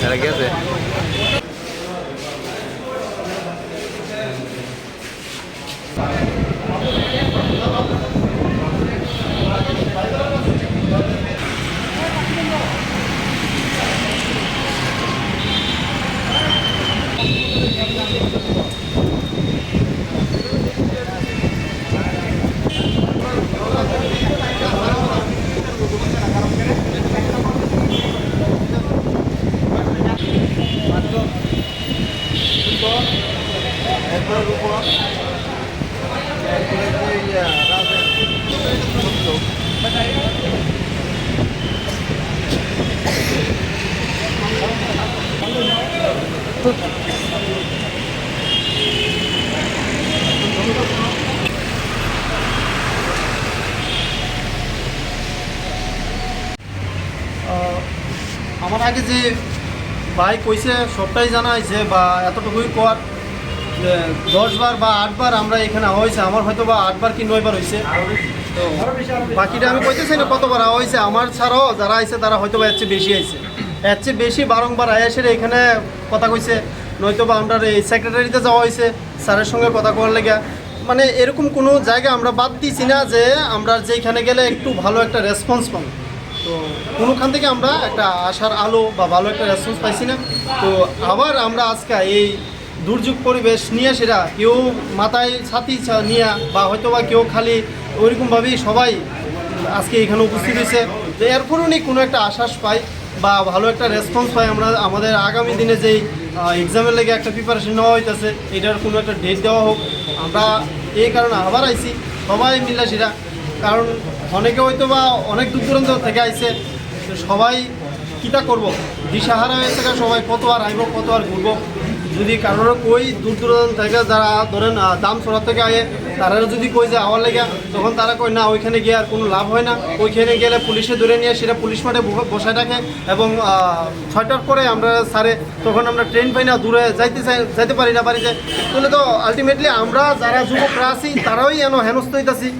এরা গেছে আমার আগে যে ভাই কইছে সবটাই জানা হয়েছে বা এতটুকুই কর 10 বার বা 8 বার আমরা এখানে হয়েছে, আমার হয়তো বা 8 বার কি 9 বার হয়েছে। তো বাকিটা আমি কইতেছি না কতবার হয়েছে, আমার ছাড়াও যারা আইছে তারা হয়তো বা এর চেয়ে বেশি আইছে, এর চেয়ে বেশি বারংবার আয়াসের এখানে কথা কইছে, নয়তো বা আমরা এই সেক্রেটারিতে যাওয়া হয়েছে স্যারের সঙ্গে কথা করার লেগে। মানে এরকম কোনো জায়গা আমরা বাদ দিছি না যে আমরা যেখানে গেলে একটু ভালো একটা রেসপন্স পাবো। তো কোনোখান থেকে আমরা একটা আশার আলো বা ভালো একটা রেসপন্স পাইছি না। তো আবার আমরা আজকে এই দুর্যোগ পরিবেশ নিয়ে সেটা কেউ মাথায় ছাতি নিয়ে বা হয়তো বা কেউ খালি ওইরকমভাবেই সবাই আজকে এখানে উপস্থিত হয়েছে যে এরপরও কোনো একটা আশ্বাস পাই বা ভালো একটা রেসপন্স পাই আমরা আমাদের আগামী দিনে যেই এক্সামের লেগে একটা প্রিপারেশন নেওয়া হইতেছে এটার কোনো একটা ডেট দেওয়া হোক। আমরা এই কারণে আবার আইছি সবাই মিলে সেটা, কারণ অনেকে হয়তো বা অনেক দূর দূরান্ত থেকে আইছে, সবাই কীটা করবো দিশাহারা হয়েছে, সবাই কত আর আইব কত আর ঘুরবো। যদি কারোর কই দূর দূরান্ত থেকে যারা ধরেন দাম ছড়া থেকে আয়ে তারা যদি কই যে আওয়ার লেগে, তখন তারা কই না ওইখানে গিয়ে আর কোনো লাভ হয় না, ওইখানে গেলে পুলিশে ধরে নিয়ে সেটা পুলিশ মাঠে বসায় রাখে এবং 6টার পরে আমরা সারে তখন আমরা ট্রেন পাই না, দূরে যাইতে পারি না বাড়িতে। তাহলে তো আলটিমেটলি আমরা যারা যুবকরা আছি তারাই যেন হেনস্থ হইতাছি।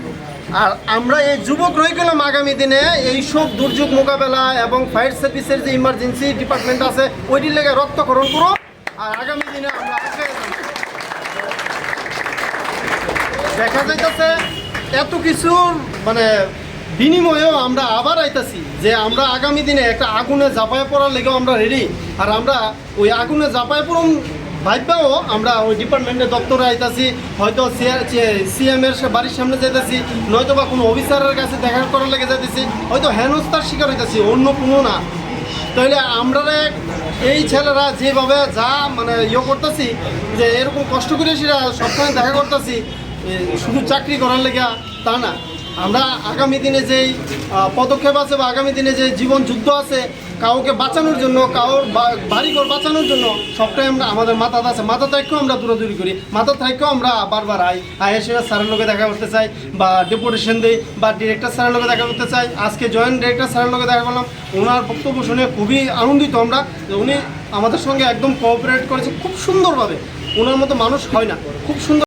আর আমরা এই যুবক রয়ে গেলাম আগামী দিনে এইসব দুর্যোগ মোকাবেলা এবং ফায়ার সার্ভিসের যে ইমার্জেন্সি ডিপার্টমেন্ট আছে ওইটির লেগে রক্তকরণ করো। আর আগামী দিনে আমরা দেখা যাইতেছে এত কিছুর মানে বিনিময়েও আমরা আবার আইতাছি যে আমরা আগামী দিনে একটা আগুনে ঝাঁপায় পড়ার লেগেও আমরা রেডি। আর আমরা ওই আগুনে ঝাঁপায় পড়ুন ভাইবাও আমরা ওই ডিপার্টমেন্টের দপ্তরে আইতাছি, হয়তো সিএমের বাড়ির সামনে যাইতেছি, নয়তো বা কোনো অফিসারের কাছে দেখা করার লেগে যাইতেছি, হয়তো হেনস্থার শিকার হইতেছি, অন্য কোনো না। তাহলে আমরা এই ছেলেরা যেভাবে যা মানে করতেছি যে এরকম কষ্ট করে সেটা সবসময় দেখা করতেছি শুধু চাকরি করার লেগে তা না। আমরা আগামী দিনে যেই পদক্ষেপ আছে বা আগামী দিনে যে জীবন যুদ্ধ আছে কাউকে বাঁচানোর জন্য, কারোর বাড়িঘর বাঁচানোর জন্য সবটাই আমরা আমাদের মাথা আছে, মাথা থাকেও আমরা দূরাদূরি করি, মাথা থাকেও আমরা বারবার এসে স্যারের লোকে দেখা করতে চাই বা ডেপুটেশন দিই বা ডিরেক্টর স্যারের লোকে দেখা করতে চাই। আজকে জয়েন্ট ডিরেক্টর স্যারের লোকে দেখা করলাম, ওনার বক্তব্য শুনে খুবই আনন্দিত আমরা যে উনি আমাদের সঙ্গে একদম কোঅপারেট করেছে খুব সুন্দরভাবে, ওনার মতো মানুষ হয় না, খুব সুন্দর।